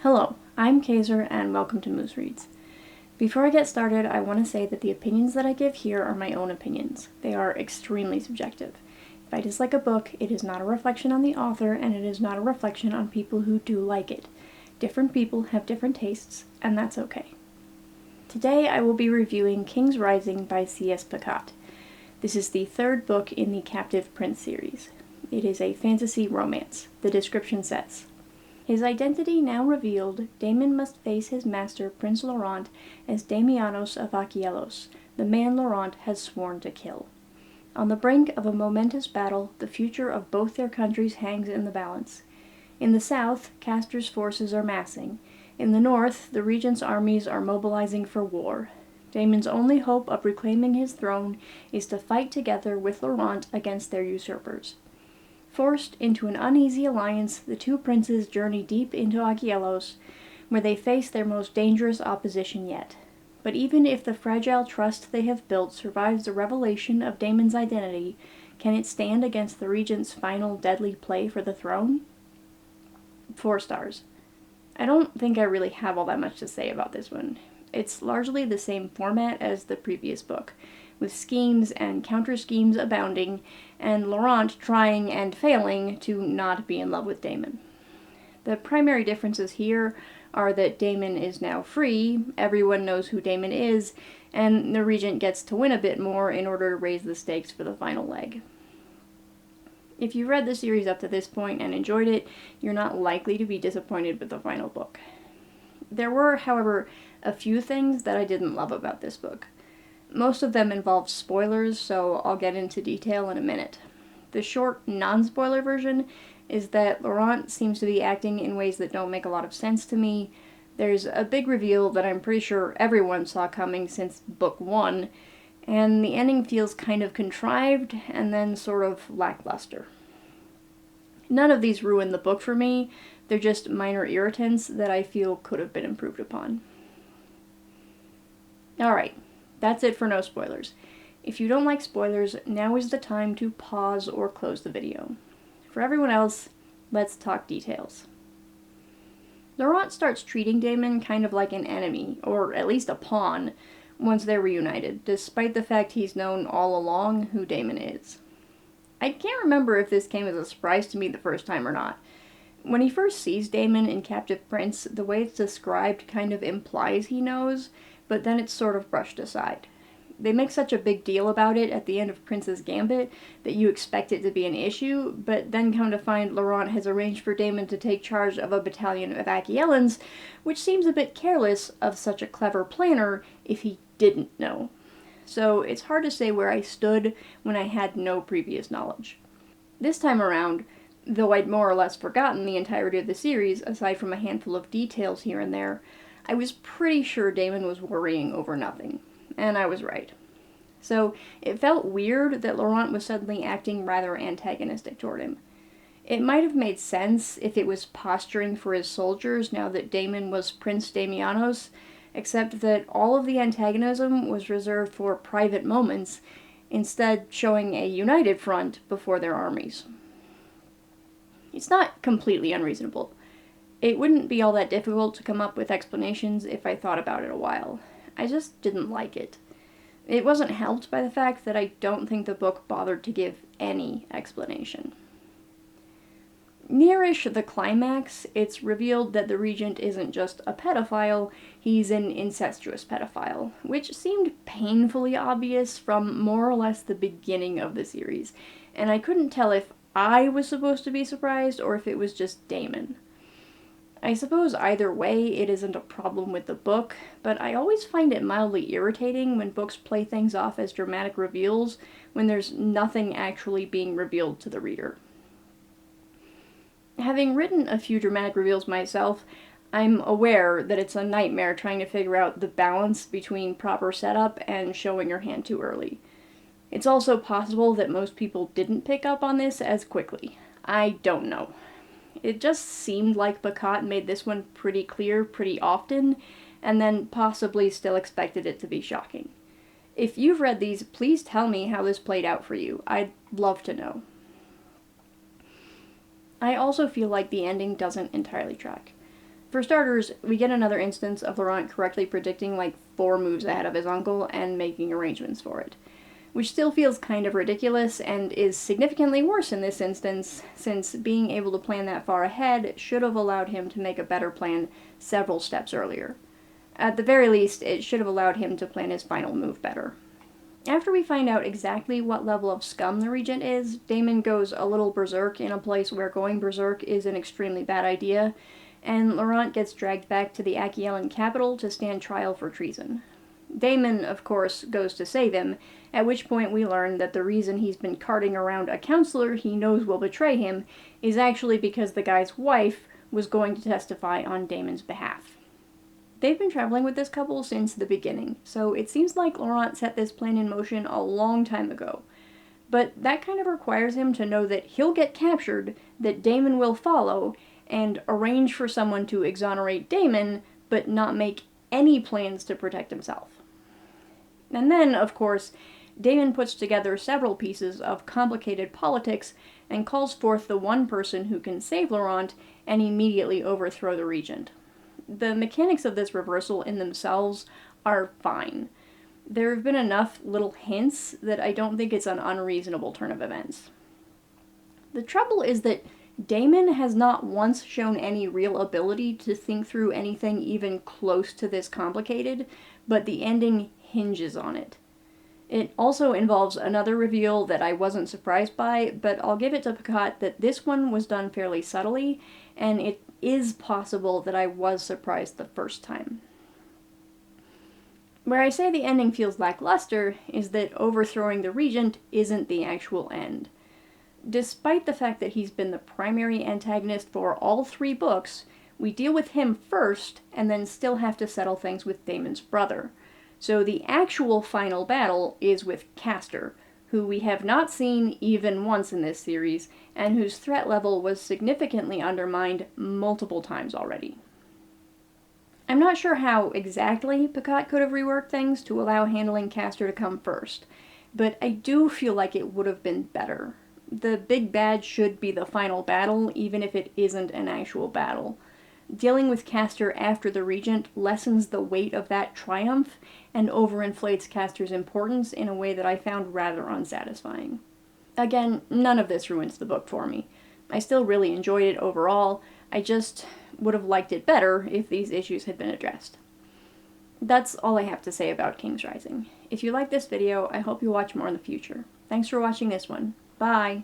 Hello, I'm Kaiser and welcome to Moose Reads. Before I get started, I want to say that the opinions that I give here are my own opinions. They are extremely subjective. If I dislike a book, it is not a reflection on the author and it is not a reflection on people who do like it. Different people have different tastes, and that's okay. Today I will be reviewing King's Rising by C.S. Pacat. This is the third book in the Captive Prince series. It is a fantasy romance. The description says, his identity now revealed, Daemon must face his master, Prince Laurent, as Damianos of Achelous, the man Laurent has sworn to kill. On the brink of a momentous battle, the future of both their countries hangs in the balance. In the south, Castor's forces are massing. In the north, the regent's armies are mobilizing for war. Daemon's only hope of reclaiming his throne is to fight together with Laurent against their usurpers. Forced into an uneasy alliance, the two princes journey deep into Achelous, where they face their most dangerous opposition yet. But even if the fragile trust they have built survives the revelation of Daemon's identity, can it stand against the regent's final deadly play for the throne? 4 stars. I don't think I really have all that much to say about this one. It's largely the same format as the previous book, with schemes and counter-schemes abounding, and Laurent trying and failing to not be in love with Daemon. The primary differences here are that Daemon is now free, everyone knows who Daemon is, and the regent gets to win a bit more in order to raise the stakes for the final leg. If you've read the series up to this point and enjoyed it, you're not likely to be disappointed with the final book. There were, however, a few things that I didn't love about this book. Most of them involve spoilers, so I'll get into detail in a minute. The short, non-spoiler version is that Laurent seems to be acting in ways that don't make a lot of sense to me. There's a big reveal that I'm pretty sure everyone saw coming since book 1, and the ending feels kind of contrived and then sort of lackluster. None of these ruin the book for me, they're just minor irritants that I feel could have been improved upon. Alright. That's it for no spoilers. If you don't like spoilers, now is the time to pause or close the video. For everyone else, let's talk details. Laurent starts treating Daemon kind of like an enemy, or at least a pawn, once they're reunited, despite the fact he's known all along who Daemon is. I can't remember if this came as a surprise to me the first time or not. When he first sees Daemon in Captive Prince, the way it's described kind of implies he knows, but then it's sort of brushed aside. They make such a big deal about it at the end of Prince's Gambit that you expect it to be an issue, but then come to find Laurent has arranged for Daemon to take charge of a battalion of Achelots, which seems a bit careless of such a clever planner if he didn't know. So it's hard to say where I stood when I had no previous knowledge. This time around, though I'd more or less forgotten the entirety of the series, aside from a handful of details here and there, I was pretty sure Daemon was worrying over nothing, and I was right. So it felt weird that Laurent was suddenly acting rather antagonistic toward him. It might have made sense if it was posturing for his soldiers now that Daemon was Prince Damianos, except that all of the antagonism was reserved for private moments, instead showing a united front before their armies. It's not completely unreasonable. It wouldn't be all that difficult to come up with explanations if I thought about it a while. I just didn't like it. It wasn't helped by the fact that I don't think the book bothered to give any explanation. Nearish the climax, it's revealed that the regent isn't just a pedophile, he's an incestuous pedophile, which seemed painfully obvious from more or less the beginning of the series, and I couldn't tell if I was supposed to be surprised or if it was just Daemon. I suppose either way it isn't a problem with the book, but I always find it mildly irritating when books play things off as dramatic reveals when there's nothing actually being revealed to the reader. Having written a few dramatic reveals myself, I'm aware that it's a nightmare trying to figure out the balance between proper setup and showing your hand too early. It's also possible that most people didn't pick up on this as quickly. I don't know. It just seemed like Pacat made this one pretty clear pretty often, and then possibly still expected it to be shocking. If you've read these, please tell me how this played out for you. I'd love to know. I also feel like the ending doesn't entirely track. For starters, we get another instance of Laurent correctly predicting like 4 moves ahead of his uncle and making arrangements for it, which still feels kind of ridiculous and is significantly worse in this instance, since being able to plan that far ahead should have allowed him to make a better plan several steps earlier. At the very least, it should have allowed him to plan his final move better. After we find out exactly what level of scum the Regent is, Daemon goes a little berserk in a place where going berserk is an extremely bad idea, and Laurent gets dragged back to the Achelan capital to stand trial for treason. Daemon, of course, goes to save him, at which point we learn that the reason he's been carting around a counselor he knows will betray him is actually because the guy's wife was going to testify on Daemon's behalf. They've been traveling with this couple since the beginning, so it seems like Laurent set this plan in motion a long time ago. But that kind of requires him to know that he'll get captured, that Daemon will follow, and arrange for someone to exonerate Daemon, but not make any plans to protect himself. And then, of course, Daemon puts together several pieces of complicated politics and calls forth the one person who can save Laurent and immediately overthrow the Regent. The mechanics of this reversal in themselves are fine. There have been enough little hints that I don't think it's an unreasonable turn of events. The trouble is that Daemon has not once shown any real ability to think through anything even close to this complicated, but the ending hinges on it. It also involves another reveal that I wasn't surprised by, but I'll give it to Pacat that this one was done fairly subtly, and it is possible that I was surprised the first time. Where I say the ending feels lackluster is that overthrowing the Regent isn't the actual end. Despite the fact that he's been the primary antagonist for all 3 books, we deal with him first and then still have to settle things with Daemon's brother. So the actual final battle is with Castor, who we have not seen even once in this series, and whose threat level was significantly undermined multiple times already. I'm not sure how exactly Pacat could have reworked things to allow handling Castor to come first, but I do feel like it would have been better. The big bad should be the final battle, even if it isn't an actual battle. Dealing with Castor after the Regent lessens the weight of that triumph and overinflates Castor's importance in a way that I found rather unsatisfying. Again, none of this ruins the book for me. I still really enjoyed it overall, I just would have liked it better if these issues had been addressed. That's all I have to say about King's Rising. If you like this video, I hope you watch more in the future. Thanks for watching this one. Bye!